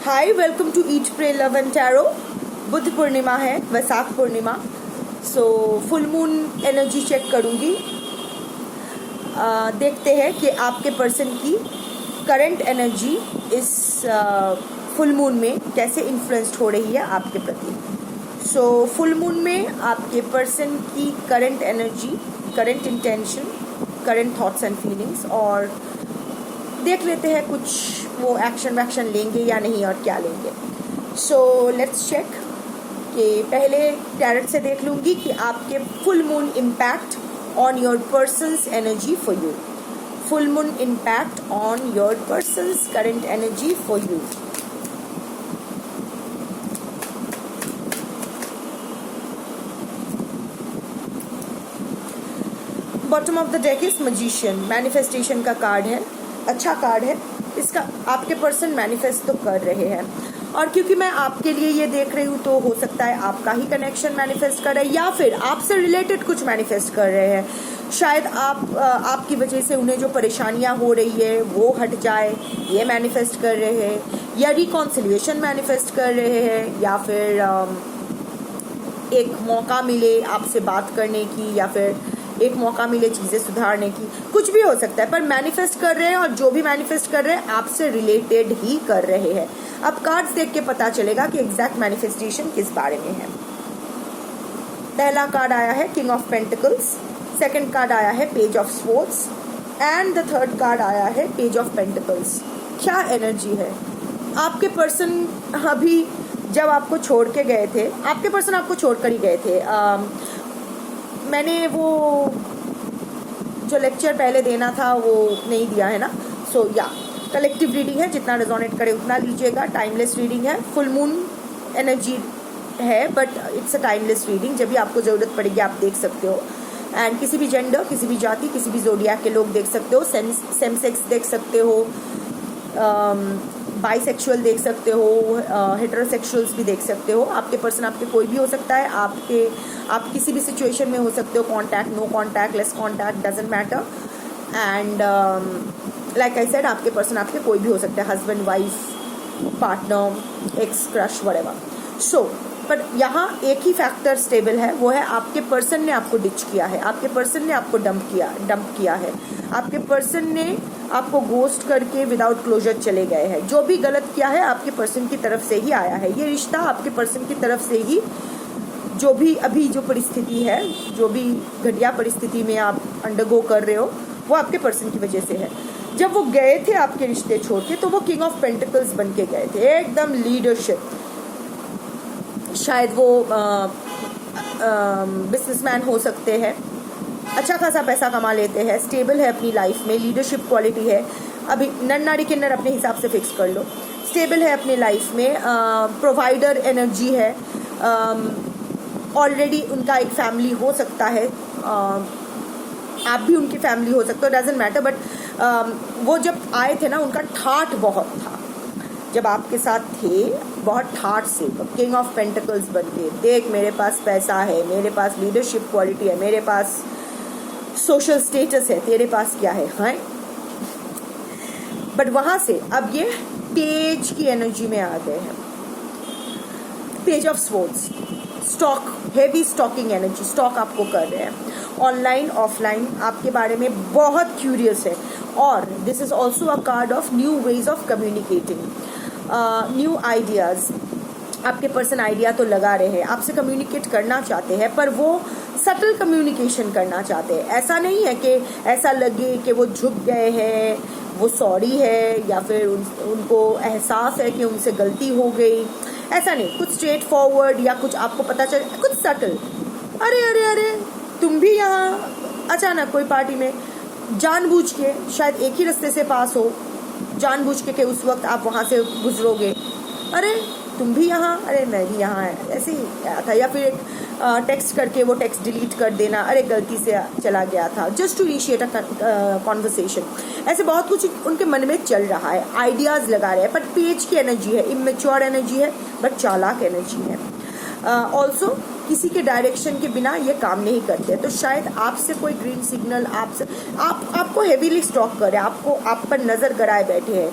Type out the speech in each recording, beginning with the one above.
Hi, welcome to eat pray love and tarot. Buddha Purnima है, Vaisakh Purnima. So full moon energy check करूँगी। देखते हैं कि आपके पर्सन की करंट एनर्जी इस फुल मून में कैसे इन्फ्लुएंस्ड हो रही है आपके प्रति। सो फुल मून में आपके पर्सन की current energy, current intention, current thoughts and feelings, और देख लेते हैं कुछ वो एक्शन वैक्शन लेंगे या नहीं और क्या लेंगे। सो लेट्स चेक कि पहले टैरेट से देख लूँगी कि आपके full moon impact on your persons energy for you. Full moon impact on your persons current energy for you. Bottom of the deck is magician. Manifestation का कार्ड है, अच्छा कार्ड है। इसका आपके पर्सन मैनिफेस्ट तो कर रहे हैं, और क्योंकि मैं आपके लिए ये देख रही हूँ तो हो सकता है आपका ही कनेक्शन मैनिफेस्ट कर रहे हैं या फिर आपसे रिलेटेड कुछ मैनिफेस्ट कर रहे हैं। शायद आपकी वजह से उन्हें जो परेशानियाँ हो रही है वो हट जाए, ये मैनिफेस्ट कर रहे हैं, या रिकॉन्सिलिएशन मैनिफेस्ट कर रहे हैं, या फिर एक मौका मिले आपसे बात करने की, या फिर एक मौका मिले चीज़ें सुधारने की। कुछ भी हो सकता है, पर मैनिफेस्ट कर रहे हैं, और जो भी मैनिफेस्ट कर रहे हैं आपसे रिलेटेड ही कर रहे हैं। अब कार्ड्स देख के पता चलेगा कि एग्जैक्ट मैनिफेस्टेशन किस बारे में है। पहला कार्ड आया है king of pentacles, second card आया है page of swords, and the third card आया है पेज ऑफ पेंटिकल्स। क्या एनर्जी है आपके पर्सन? अभी जब आपको छोड़ के गए थे, आपके पर्सन आपको छोड़कर ही गए थे। मैंने वो जो लेक्चर पहले देना था वो नहीं दिया है ना। सो या कलेक्टिव रीडिंग है, जितना रेजोनेट करे उतना लीजिएगा। टाइमलेस रीडिंग है, फुल मून एनर्जी है, but it's a timeless reading. जब भी आपको ज़रूरत पड़ेगी आप देख सकते हो। एंड किसी भी जेंडर, किसी भी जाति, किसी भी ज़ोडियाक के लोग देख सकते हो। सेम सेक्स देख सकते हो, बाइसेक्सुअल देख सकते हो, हेटेरोसेक्सुअल्स भी देख सकते हो। आपके पर्सन आपके कोई भी हो सकता है। आप किसी भी सिचुएशन में हो सकते हो। Contact, no contact, less contact, doesn't matter. And like I said, आपके पर्सन आपके कोई भी हो सकता है। Husband, wife, partner, ex, crush, whatever. So पर यहाँ एक ही फैक्टर स्टेबल है, वो है आपके पर्सन ने आपको डिच किया है, आपके पर्सन ने आपको डंप किया है, आपके पर्सन ने आपको घोस्ट करके विदाउट क्लोजर चले गए हैं। जो भी गलत किया है आपके पर्सन की तरफ से ही आया है। ये रिश्ता आपके पर्सन की तरफ से ही, जो भी अभी जो परिस्थिति है, जो भी घटिया परिस्थिति में आप अंडरगो कर रहे हो, वो आपके पर्सन की वजह से है। जब वो गए थे आपके रिश्ते छोड़ के, तो वो किंग ऑफ पेंटिकल्स बन के गए थे, एकदम लीडरशिप। शायद वो बिजनेसमैन हो सकते हैं, अच्छा खासा पैसा कमा लेते हैं, स्टेबल है अपनी लाइफ में, लीडरशिप क्वालिटी है। अभी नर नारी किन्नर अपने हिसाब से फिक्स कर लो। स्टेबल है अपनी लाइफ में, प्रोवाइडर एनर्जी है। ऑलरेडी उनका एक फैमिली हो सकता है, आप भी उनकी फैमिली हो सकते हो, डजेंट मैटर। बट वो जब आए थे ना, उनका ठाठ बहुत था। जब आपके साथ थे बहुत ठाठ से, किंग ऑफ पेंटिकल्स बन के, देख मेरे पास पैसा है, मेरे पास लीडरशिप क्वालिटी है, मेरे पास सोशल स्टेटस है, तेरे पास क्या है? हाँ, बट वहां से अब ये पेज की एनर्जी में आ गए हैं। Page of swords, stock, heavy stocking energy, stock आपको कर रहे हैं। ऑनलाइन, ऑफलाइन आपके बारे में बहुत क्यूरियस है। और this is also a card of new ways of communicating, new ideas. आपके पर्सन आइडिया तो लगा रहे हैं, आपसे कम्युनिकेट करना चाहते हैं, पर वो सटल कम्युनिकेशन करना चाहते हैं। ऐसा नहीं है कि ऐसा लगे कि वो झुक गए हैं, वो सॉरी है, या फिर उनको एहसास है कि उनसे गलती हो गई। ऐसा नहीं, कुछ स्ट्रेट फॉरवर्ड, या कुछ आपको पता चले, कुछ सटल। अरे अरे अरे, तुम भी यहाँ अचानक कोई पार्टी में जानबूझ के, शायद एक ही रास्ते से पास हो, जानबूझ के उस वक्त आप वहाँ से गुजरोगे। अरे तुम भी यहाँ, अरे मैं भी यहाँ है, ऐसे ही आया था। या फिर एक टेक्स्ट करके वो टेक्स्ट डिलीट कर देना, अरे गलती से चला गया था, just to initiate a conversation. ऐसे बहुत कुछ उनके मन में चल रहा है, आइडियाज़ लगा रहे हैं। बट पेज की एनर्जी है, इमेच्योर एनर्जी है, बट चालाक एनर्जी है। ऑल्सो किसी के डायरेक्शन के बिना ये काम नहीं करते। तो शायद आपसे कोई ग्रीन सिग्नल आपको हेवीली स्टॉक करे, आप पर नज़र गड़ाए बैठे हैं।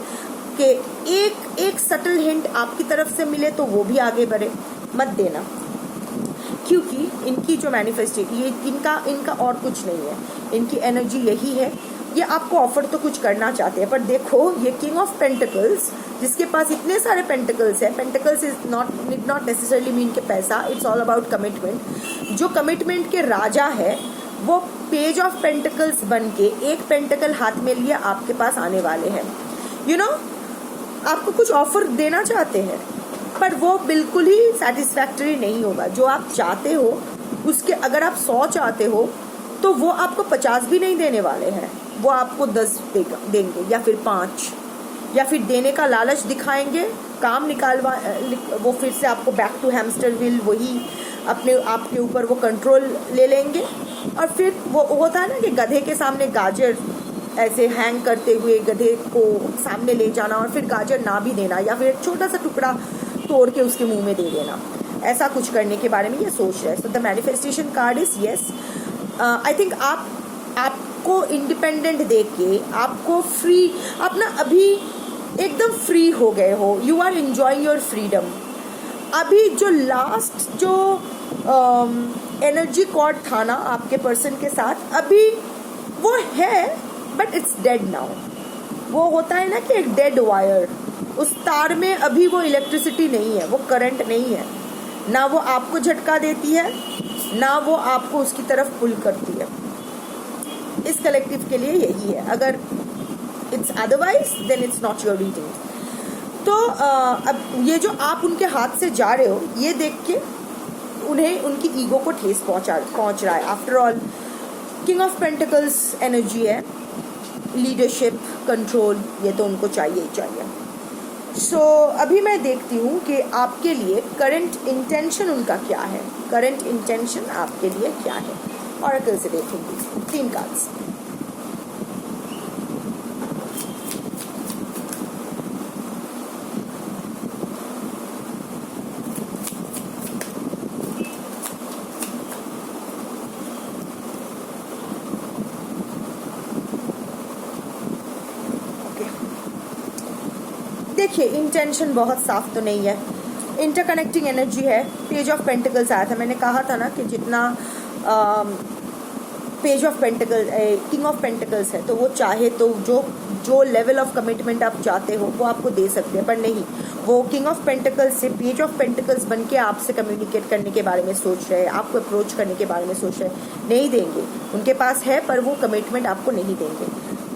कि एक सटल हिंट आपकी तरफ से मिले तो वो भी आगे बढ़े, मत देना, क्योंकि इनकी जो मैनिफेस्टेशन, ये इनका और कुछ नहीं है, इनकी एनर्जी यही है। ये आपको ऑफर तो कुछ करना चाहते हैं, पर देखो ये किंग ऑफ पेंटिकल्स, जिसके पास इतने सारे पेंटिकल्स है, pentacles is not necessarily mean के पैसा, इट्स ऑल अबाउट कमिटमेंट। जो कमिटमेंट के राजा है वो पेज ऑफ पेंटिकल्स बन के एक पेंटिकल हाथ में लिए आपके पास आने वाले हैं। यू नो, आपको कुछ ऑफर देना चाहते हैं, पर वो बिल्कुल ही सेटिस्फैक्टरी नहीं होगा। जो आप चाहते हो उसके, अगर आप 100 चाहते हो तो वो आपको 50 भी नहीं देने वाले हैं, वो आपको 10 देंगे या फिर 5, या फिर देने का लालच दिखाएंगे, काम निकालवा, वो फिर से आपको बैक टू हैमस्टर व्हील, वही अपने आपके ऊपर वो कंट्रोल ले लेंगे। और फिर वो होता है ना कि गधे के सामने गाजर ऐसे हैंग करते हुए गधे को सामने ले जाना और फिर गाजर ना भी देना, या फिर एक छोटा सा टुकड़ा तोड़ के उसके मुंह में दे देना, ऐसा कुछ करने के बारे में ये सोच रहे हैं। So the manifestation card is yes, I think आपको इंडिपेंडेंट देख के, आपको फ्री, आप ना अभी एकदम फ्री हो गए हो, you are enjoying your freedom. अभी जो लास्ट जो एनर्जी कॉर्ड था ना आपके पर्सन के साथ, अभी वो है बट इट्स डेड नाउ। वो होता है ना कि एक डेड वायर, उस तार में अभी वो इलेक्ट्रिसिटी नहीं है, वो करंट नहीं है, ना वो आपको झटका देती है ना वो आपको उसकी तरफ पुल करती है। इस कलेक्टिव के लिए यही है, अगर it's otherwise then it's not your reading. तो अब ये जो आप उनके हाथ से जा रहे हो, ये देख के उन्हें उनकी ईगो को ठेस पहुंच रहा है। After all king of pentacles energy है, लीडरशिप, कंट्रोल, ये तो उनको चाहिए ही चाहिए। सो अभी मैं देखती हूँ कि आपके लिए करंट इंटेंशन उनका क्या है, करंट इंटेंशन आपके लिए क्या है। ऑरेकल से देखूंगी 3 कार्ड्स। देखिए, इंटेंशन बहुत साफ तो नहीं है, इंटरकनेक्टिंग एनर्जी है। पेज ऑफ पेंटिकल्स आया था, मैंने कहा था ना कि जितना page of pentacle king of pentacles है, तो वो चाहे तो जो लेवल ऑफ कमिटमेंट आप चाहते हो वो आपको दे सकते हैं, पर नहीं, वो किंग ऑफ पेंटिकल्स से पेज ऑफ पेंटिकल्स बन के आपसे कम्युनिकेट करने के बारे में सोच रहे हैं, आपको अप्रोच करने के बारे में सोच रहे हैं। नहीं देंगे, उनके पास है पर वो कमिटमेंट आपको नहीं देंगे।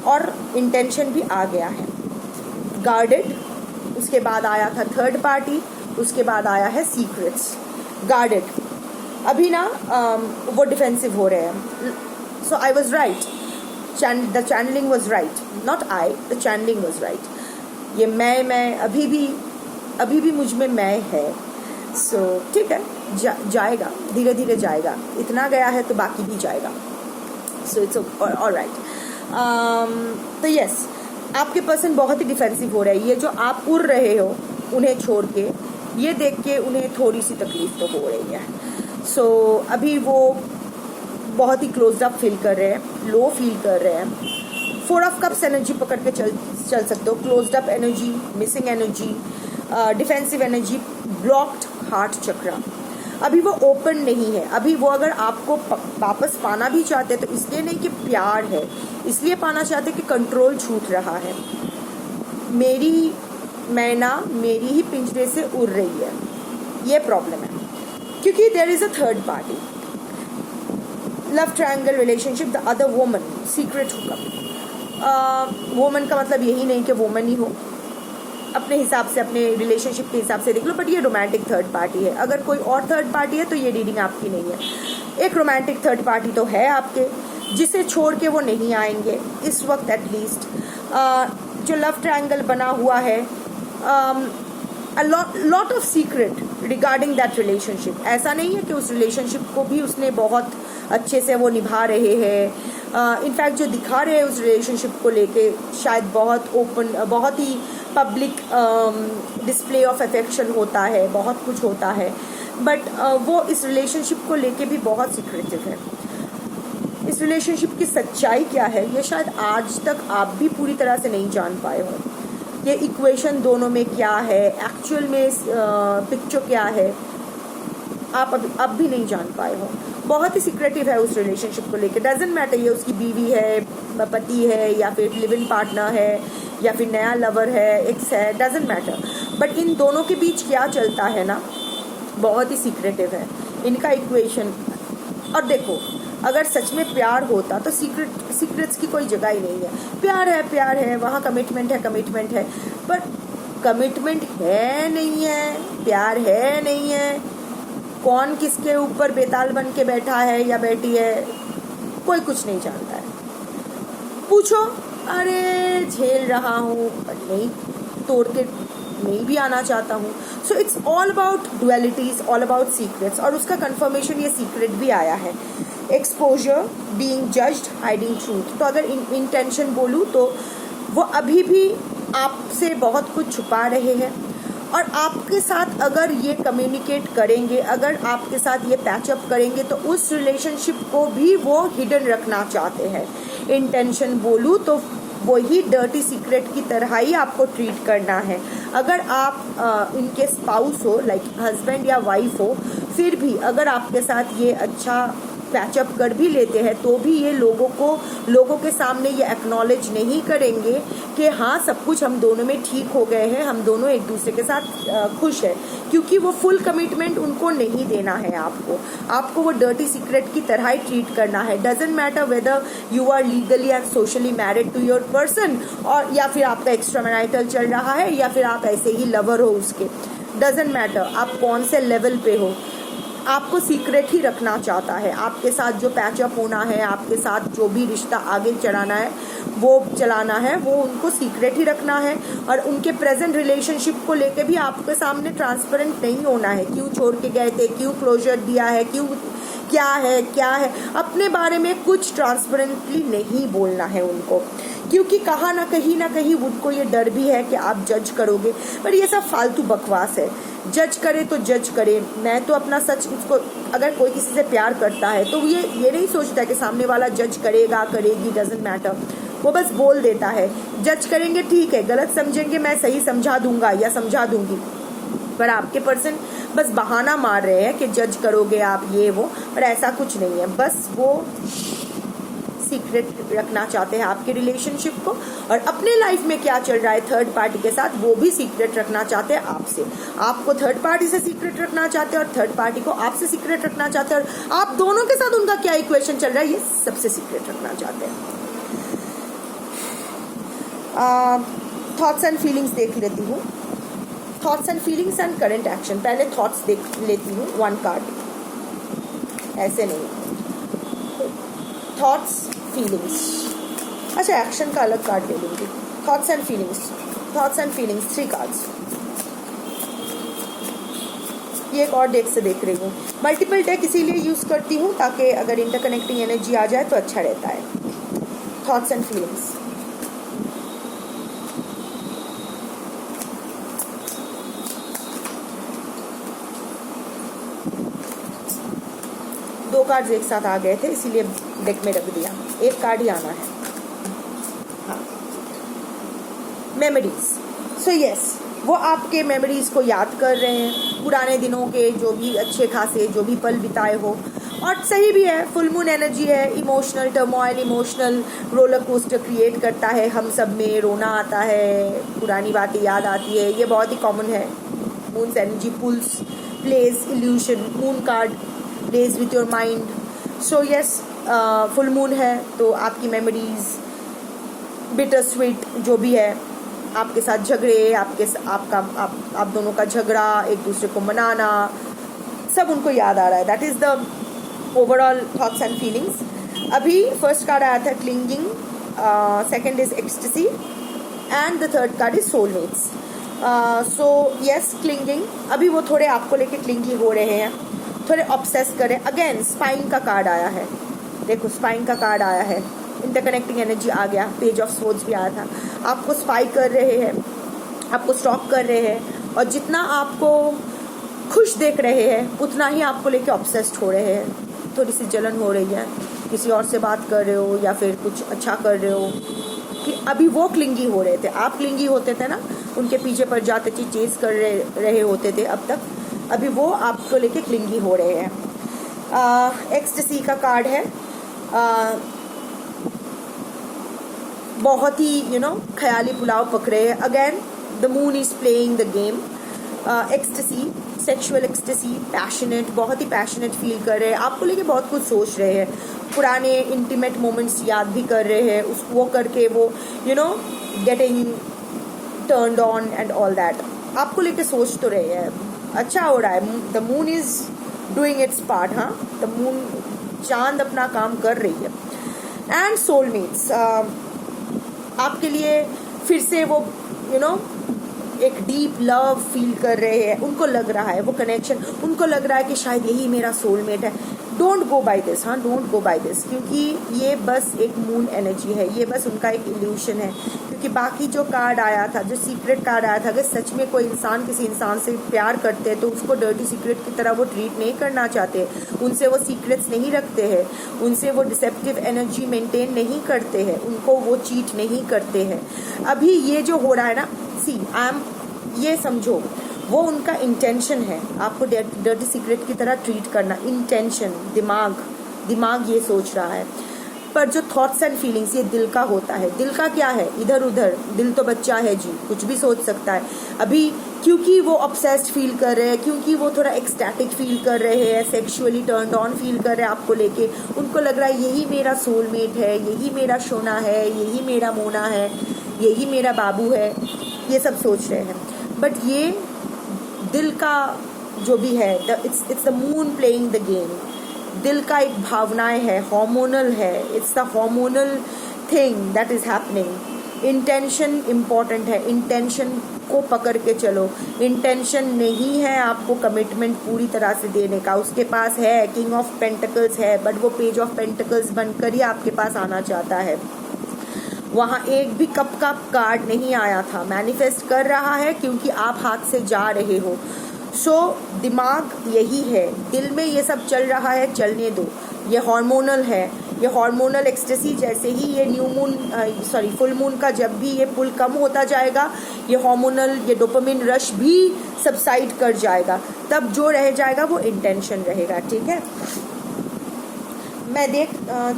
और इंटेंशन भी आ गया है, गार्डेड, उसके बाद आया था थर्ड पार्टी, उसके बाद आया है सीक्रेट्स। गार्डेड, अभी ना वो डिफेंसिव हो रहे हैं। So I was right, the channelling was right, not I, the channelling was right. ये मैं अभी भी मुझ में मैं है। सो ठीक है, जाएगा, धीरे धीरे जाएगा, इतना गया है तो बाकी भी जाएगा। So it's alright. तो यस, आपके पर्सन बहुत ही डिफेंसिव हो रहा है। ये जो आप उड़ रहे हो उन्हें छोड़ के, ये देख के उन्हें थोड़ी सी तकलीफ तो हो रही है। सो अभी वो बहुत ही क्लोज अप फील कर रहे हैं, लो फील कर रहे हैं। 4 ऑफ कप्स एनर्जी पकड़ के चल सकते हो। Closed up energy, missing energy, defensive energy, blocked heart chakra. अभी वो ओपन नहीं है। अभी वो अगर आपको वापस पाना भी चाहते हैं तो इसलिए नहीं कि प्यार है, इसलिए पाना चाहते कि कंट्रोल छूट रहा है। मेरी मैना मेरी ही पिंजरे से उड़ रही है, ये प्रॉब्लम है, क्योंकि there is a third party. Love triangle relationship, the other woman, secret hookup. Woman का मतलब यही नहीं कि वुमन ही हो, अपने हिसाब से, अपने रिलेशनशिप के हिसाब से देख लो, बट ये रोमांटिक थर्ड पार्टी है। अगर कोई और थर्ड पार्टी है तो ये रीडिंग आपकी नहीं है। एक रोमांटिक थर्ड पार्टी तो है आपके, जिसे छोड़ के वो नहीं आएंगे इस वक्त एटलीस्ट। जो लव ट्रायंगल बना हुआ है, a lot of secret regarding that relationship। ऐसा नहीं है कि उस रिलेशनशिप को भी उसने बहुत अच्छे से वो निभा रहे हैं। इनफैक्ट जो दिखा रहे हैं उस रिलेशनशिप को लेके शायद बहुत ओपन, बहुत ही पब्लिक डिस्प्ले ऑफ अफेक्शन होता है, बहुत कुछ होता है, बट वो इस रिलेशनशिप को लेके भी बहुत सीक्रेटिव है। इस रिलेशनशिप की सच्चाई क्या है ये शायद आज तक आप भी पूरी तरह से नहीं जान पाए हो। ये इक्वेशन दोनों में क्या है, एक्चुअल में पिक्चर क्या है, आप अब भी नहीं जान पाए हो। बहुत ही सिक्रेटिव है उस रिलेशनशिप को लेकर। डजेंट मैटर ये उसकी बीवी है, पति है, या फिर लिव इन पार्टनर है, या फिर नया लवर है, एक्स है, डजेंट मैटर। बट इन दोनों के बीच क्या चलता है ना, बहुत ही सिक्रेटिव है इनका इक्वेशन। और देखो, अगर सच में प्यार होता तो सीक्रेट्स की कोई जगह ही नहीं है। प्यार है, वहाँ कमिटमेंट है, पर कमिटमेंट है नहीं है, प्यार है नहीं है, कौन किसके ऊपर बेताल बन के बैठा है या बैठी है, कोई कुछ नहीं जानता है। पूछो, अरे झेल रहा हूँ पर नहीं, तोड़ के नहीं भी आना चाहता हूँ। So it's all about dualities, all about secrets. और उसका कंफर्मेशन ये सीक्रेट भी आया है, exposure, being judged, hiding truth. तो अगर इंटेंशन बोलूँ तो वो अभी भी आपसे बहुत कुछ छुपा रहे हैं, और आपके साथ अगर ये कम्युनिकेट करेंगे, अगर आपके साथ ये पैचअप करेंगे, तो उस रिलेशनशिप को भी वो हिडन रखना चाहते हैं। इंटेंशन बोलूँ तो वही डर्टी सीक्रेट की तरह ही आपको ट्रीट करना है। अगर आप इनके स्पाउस हो, लाइक हस्बैंड या वाइफ हो, फिर भी अगर आपके साथ ये अच्छा पैचअप कर भी लेते हैं, तो भी ये लोगों के सामने ये एक्नॉलेज नहीं करेंगे कि हाँ, सब कुछ हम दोनों में ठीक हो गए हैं, हम दोनों एक दूसरे के साथ खुश है, क्योंकि वो फुल कमिटमेंट उनको नहीं देना है। आपको वो डर्टी सीक्रेट की तरह ही ट्रीट करना है। Doesn't matter whether you are legally and socially married to your person, और या फिर आपका एक्स्ट्रा मैरिटल चल रहा है, या फिर आप ऐसे ही लवर हो उसके। डजेंट मैटर आप कौन से लेवल पे हो, आपको सीक्रेट ही रखना चाहता है। आपके साथ जो पैचअप होना है, आपके साथ जो भी रिश्ता आगे चलाना है, वो उनको सीक्रेट ही रखना है। और उनके प्रेजेंट रिलेशनशिप को लेके भी आपके सामने ट्रांसपेरेंट नहीं होना है। क्यों छोड़ के गए थे, क्यों क्लोजर दिया है, क्या है, अपने बारे में कुछ ट्रांसपेरेंटली नहीं बोलना है उनको, क्योंकि कहाँ ना कहीं उनको ये डर भी है कि आप जज करोगे। पर ये सब फालतू बकवास है। जज करे तो जज करे, मैं तो अपना सच उसको, अगर कोई किसी से प्यार करता है तो ये नहीं सोचता कि सामने वाला जज करेगा करेगी, डजेंट मैटर, वो बस बोल देता है। जज करेंगे ठीक है, गलत समझेंगे मैं सही समझा दूंगा या समझा दूंगी, पर आपके पर्सन बस बहाना मार रहे हैं कि जज करोगे आप ये वो, पर ऐसा कुछ नहीं है। बस वो सीक्रेट रखना चाहते हैं आपके रिलेशनशिप को, और अपने लाइफ में क्या चल रहा है थर्ड पार्टी के साथ वो भी सीक्रेट रखना चाहते हैं आपसे। आपको थर्ड पार्टी से सीक्रेट रखना चाहते हैं, और थर्ड पार्टी को आपसे सीक्रेट रखना चाहते हैं, और आप दोनों के साथ उनका क्या इक्वेशन चल रहा है ये सबसे सीक्रेट रखना चाहते हैं। थॉट्स एंड फीलिंग्स देख लेती हूँ। Thoughts and feelings and current action. पहले थॉट्स देख लेती हूँ, वन कार्ड, ऐसे नहीं, थॉट्स फीलिंग्स। अच्छा, एक्शन का अलग कार्ड ले लूंगी। Thoughts and feelings 3 cards. ये एक और डेक से देख रही हूँ। मल्टीपल डेक इसीलिए यूज करती हूँ ताकि अगर इंटरकनेक्टिंग एनर्जी आ जाए तो अच्छा रहता है। Thoughts and feelings. दो कार्ड्स एक साथ आ गए थे इसीलिए डेक में रख दिया, एक कार्ड ही आना है। हाँ, मेमोरीज। सो यस, वो आपके मेमोरीज को याद कर रहे हैं, पुराने दिनों के जो भी अच्छे खासे जो भी पल बिताए हो। और सही भी है, फुल मून एनर्जी है, emotional turmoil, emotional roller coaster create करता है। हम सब में रोना आता है, पुरानी बातें याद आती है, ये बहुत ही कॉमन है। Moon energy pulls, plays, illusion. Moon card plays with your mind. So yes, full moon है तो आपकी मेमोरीज, बिटर स्वीट जो भी है, आपके साथ झगड़े, आप दोनों का झगड़ा, एक दूसरे को मनाना, सब उनको याद आ रहा है। That is the overall thoughts and feelings. अभी फर्स्ट कार्ड आया था clinging, second is ecstasy, and the third card is soulmates. So yes, clinging, अभी वो थोड़े आपको लेके क्लिंगी हो रहे हैं, थोड़े ऑब्सेस करें। अगेन स्पाइन का कार्ड आया है, देखो स्पाइन का कार्ड आया है, इंटरकनेक्टिंग एनर्जी आ गया, पेज ऑफ स्वॉर्ड्स भी आया था। आपको स्पाई कर रहे हैं, आपको स्टॉक कर रहे हैं, और जितना आपको खुश देख रहे हैं उतना ही आपको लेके ऑब्सेस्ड हो रहे हैं। थोड़ी सी जलन हो रही है, किसी और से बात कर रहे हो या फिर कुछ अच्छा कर रहे हो, कि अभी वो क्लिंगी हो रहे थे, आप क्लिंगी होते थे ना, उनके पीछे पड़ जाते थे, चेज कर रहे होते थे अब तक, अभी वो आपको लेके क्लिंगी हो रहे हैं। एक्सटेसी का कार्ड है, बहुत ही ख्याली पुलाव पकड़े हैं। Again the moon is playing the game. Ecstasy, sexual ecstasy, passionate, बहुत ही पैशनेट फील कर रहे हैं, आपको लेके बहुत कुछ सोच रहे हैं, पुराने इंटीमेट मोमेंट्स याद भी कर रहे हैं, वो करके वो getting turned on and all that, आपको लेके सोच तो रहे हैं। अच्छा हो रहा है, the moon is doing it's part. हाँ, द मून, चांद अपना काम कर रही है। एंड सोलमेट्स आपके लिए फिर से वो एक डीप लव फील कर रहे हैं, उनको लग रहा है वो कनेक्शन, उनको लग रहा है कि शायद यही मेरा सोलमेट है। डोंट गो बाय दिस, हाँ डोंट गो बाय दिस, क्योंकि ये बस एक मून एनर्जी है, ये बस उनका एक इल्यूशन है। क्योंकि बाकी जो कार्ड आया था, जो सीक्रेट कार्ड आया था, अगर सच में कोई इंसान किसी इंसान से प्यार करते हैं तो उसको डर्टी सीक्रेट की तरह वो ट्रीट नहीं करना चाहते, उनसे वो सीक्रेट्स नहीं रखते हैं, उनसे वो डिसेप्टिव एनर्जी मेंटेन नहीं करते हैं, उनको वो चीट नहीं करते हैं। अभी ये जो हो रहा है ना, ये समझो वो उनका इंटेंशन है, आपको डर्टी सीक्रेट की तरह ट्रीट करना, इंटेंशन, दिमाग ये सोच रहा है। पर जो थॉट्स एंड फीलिंग्स ये दिल का होता है। दिल का क्या है, इधर उधर, दिल तो बच्चा है जी, कुछ भी सोच सकता है। अभी क्योंकि वो ऑब्सेस्ड फील कर रहे हैं, क्योंकि वो थोड़ा एक्सटैटिक फील कर रहे हैं, सेक्सुअली टर्न्ड ऑन फील कर रहे हैं आपको लेके, उनको लग रहा है यही मेरा सोलमेट है, यही मेरा सोना है, यही मेरा मोना है, यही मेरा बाबू है, ये सब सोच रहे हैं। बट ये दिल का जो भी है, it's the moon playing the game. दिल का एक भावनाएं है, हार्मोनल है, it's the hormonal thing that is happening. Intention important है, इंटेंशन को पकड़ के चलो। इंटेंशन नहीं है आपको कमिटमेंट पूरी तरह से देने का, उसके पास है, किंग ऑफ पेंटिकल्स है, बट वो पेज ऑफ पेंटिकल्स बनकर ही आपके पास आना चाहता है। वहाँ एक भी कप का कार्ड नहीं आया था, मैनिफेस्ट कर रहा है क्योंकि आप हाथ से जा रहे हो। सो दिमाग यही है, दिल में ये सब चल रहा है, चलने दो, ये हार्मोनल है, ये हार्मोनल एक्सटेसी। जैसे ही ये फुल मून का जब भी ये पुल कम होता जाएगा, ये हार्मोनल, ये डोपामिन रश भी सबसाइड कर जाएगा, तब जो रह जाएगा वो इंटेंशन रहेगा। ठीक है,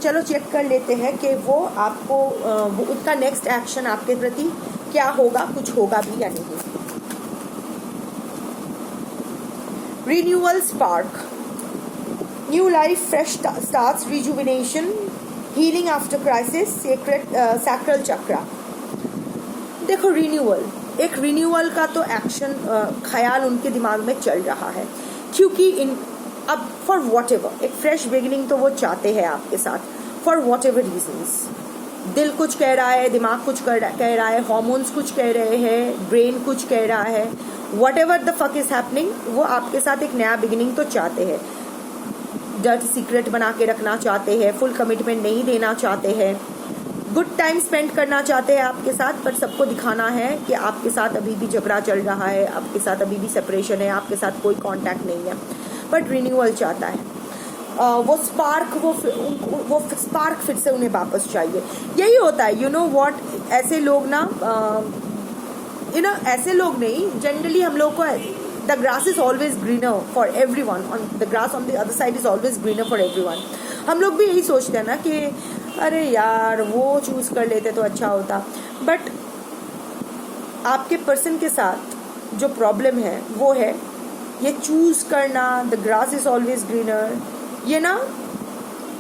चलो चेक कर लेते हैं कि वो आपको वो उसका नेक्स्ट एक्शन आपके प्रति क्या होगा, कुछ होगा भी या नहीं। Renewal spark, new life, fresh starts, rejuvenation, healing after crisis, sacral chakra. देखो एक रिन्यूअल का तो एक्शन ख्याल उनके दिमाग में चल रहा है, क्योंकि अब फॉर वॉट एवर एक फ्रेश बिगिनिंग तो वो चाहते हैं आपके साथ, फॉर वॉट एवर रीजन्स। दिल कुछ कह रहा है, दिमाग कुछ कह रहा है, हॉर्मोन्स कुछ कह रहे हैं, ब्रेन कुछ कह रहा है, what ever the fuck is happening, वो आपके साथ एक नया बिगिनिंग तो चाहते हैं। डर्टी सीक्रेट बना के रखना चाहते हैं, फुल कमिटमेंट नहीं देना चाहते हैं, गुड टाइम स्पेंड करना चाहते हैं आपके साथ, पर सबको दिखाना है कि आपके साथ अभी भी झगड़ा चल रहा है, आपके साथ अभी भी सेपरेशन है, आपके साथ कोई कॉन्टैक्ट नहीं है, बट रिन्यूअल चाहता है। वो स्पार्क फिर से उन्हें वापस चाहिए। यही होता है, यू नो व्हाट, ऐसे लोग ना ऐसे लोग नहीं, जनरली हम लोग को the grass is always greener for everyone, the grass on the other side is always greener for everyone. हम लोग भी यही सोचते हैं ना कि अरे यार वो चूज कर लेते तो अच्छा होता, बट आपके पर्सन के साथ जो प्रॉब्लम है वो है ये चूज करना, the grass is always greener. ये ना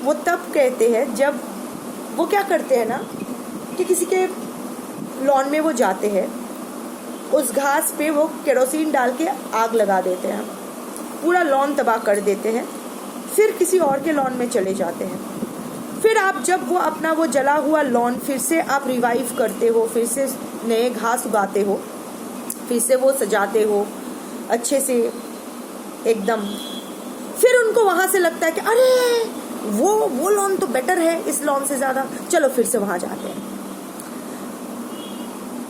वो तब कहते हैं जब वो क्या करते हैं ना कि किसी के लॉन में वो जाते हैं, उस घास पे वो केरोसिन डाल के आग लगा देते हैं, पूरा लॉन तबाह कर देते हैं, फिर किसी और के लॉन में चले जाते हैं। फिर आप जब वो अपना वो जला हुआ लॉन फिर से आप रिवाइव करते हो, फिर से नए घास उगाते हो, फिर से वो सजाते हो अच्छे से एकदम, फिर उनको वहां से लगता है कि अरे वो लॉन तो बेटर है इस लॉन से ज्यादा, चलो फिर से वहां जाते हैं।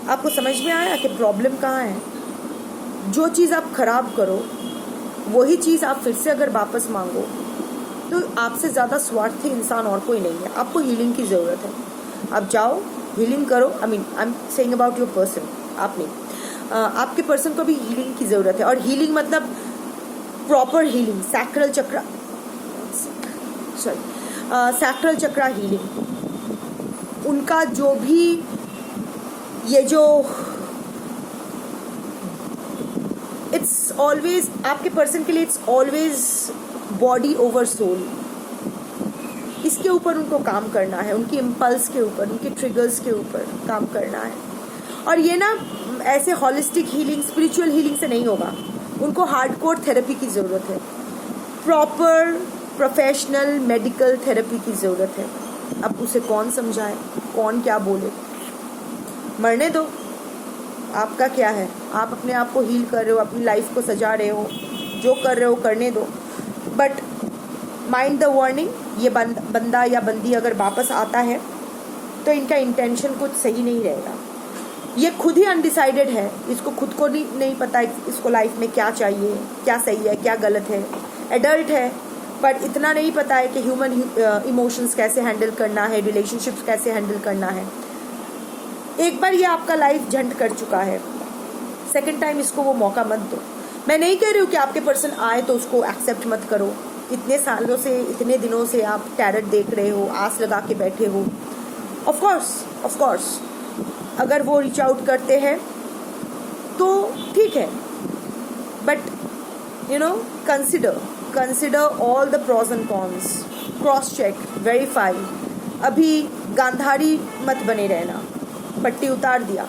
आपको समझ में आया कि प्रॉब्लम कहाँ है? जो चीज़ आप खराब करो वही चीज़ आप फिर से अगर वापस मांगो तो आपसे ज़्यादा स्वार्थी इंसान और कोई नहीं है। आपको हीलिंग की ज़रूरत है, आप जाओ हीलिंग करो। I am saying about your person, आप नहीं, आपके पर्सन को भी हीलिंग की ज़रूरत है। और हीलिंग मतलब प्रॉपर हीलिंग, सैक्रल चक्र, सैक्रल चक्रा हीलिंग। उनका जो भी ये जो इट्स ऑलवेज, आपके पर्सन के लिए it's always body over soul, इसके ऊपर उनको काम करना है, उनकी इम्पल्स के ऊपर, उनके ट्रिगर्स के ऊपर काम करना है। और ये ना ऐसे हॉलिस्टिक हीलिंग, स्पिरिचुअल हीलिंग से नहीं होगा, उनको हार्डकोर थेरेपी की ज़रूरत है, प्रॉपर प्रोफेशनल मेडिकल थेरेपी की ज़रूरत है। अब उसे कौन समझाए, कौन क्या बोले, मरने दो। आपका क्या है, आप अपने आप को हील कर रहे हो, अपनी लाइफ को सजा रहे हो, जो कर रहे हो करने दो। बट माइंड द वार्निंग, ये बंदा या बंदी अगर वापस आता है तो इनका इंटेंशन कुछ सही नहीं रहेगा। ये खुद ही अनडिसाइडेड है, इसको खुद को नहीं पता है इसको लाइफ में क्या चाहिए, क्या सही है, क्या गलत है। एडल्ट है पर इतना नहीं पता है कि ह्यूमन इमोशंस कैसे हैंडल करना है, रिलेशनशिप्स कैसे हैंडल करना है। एक बार ये आपका लाइफ झंड कर चुका है, सेकंड टाइम इसको वो मौका मत दो। मैं नहीं कह रही हूँ कि आपके पर्सन आए तो उसको एक्सेप्ट मत करो। इतने सालों से, इतने दिनों से आप टैरट देख रहे हो, आस लगा के बैठे हो। ऑफ कोर्स अगर वो रीच आउट करते हैं तो ठीक है, but you know consider all the pros and cons, cross check, verify. अभी गांधारी मत बने रहना, पट्टी उतार दिया,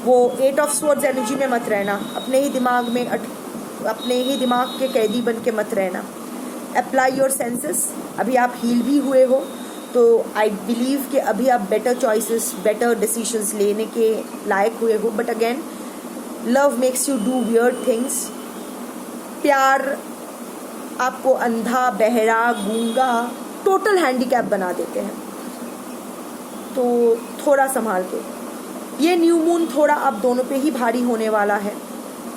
वो 8 ऑफ स्वॉर्ड्स एनर्जी में मत रहना, अपने ही दिमाग के कैदी बन के मत रहना। Apply your senses. अभी आप हील भी हुए हो तो आई बिलीव कि अभी आप बेटर चॉइसेस, बेटर डिसीजंस लेने के लायक हुए हो। But again, love makes you do weird things. प्यार आपको अंधा, बहरा, गूंगा, टोटल हैंडीकैप बना देते हैं, तो थोड़ा संभाल के। ये न्यू मून थोड़ा आप दोनों पे ही भारी होने वाला है।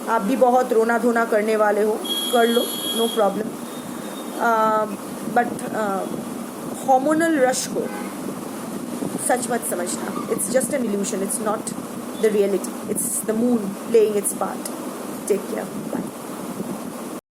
आप भी बहुत रोना धोना करने वाले हो, कर लो, no problem. But hormonal rush को सच मत समझना। It's just an illusion, it's not the reality, it's the moon playing its part. Take care.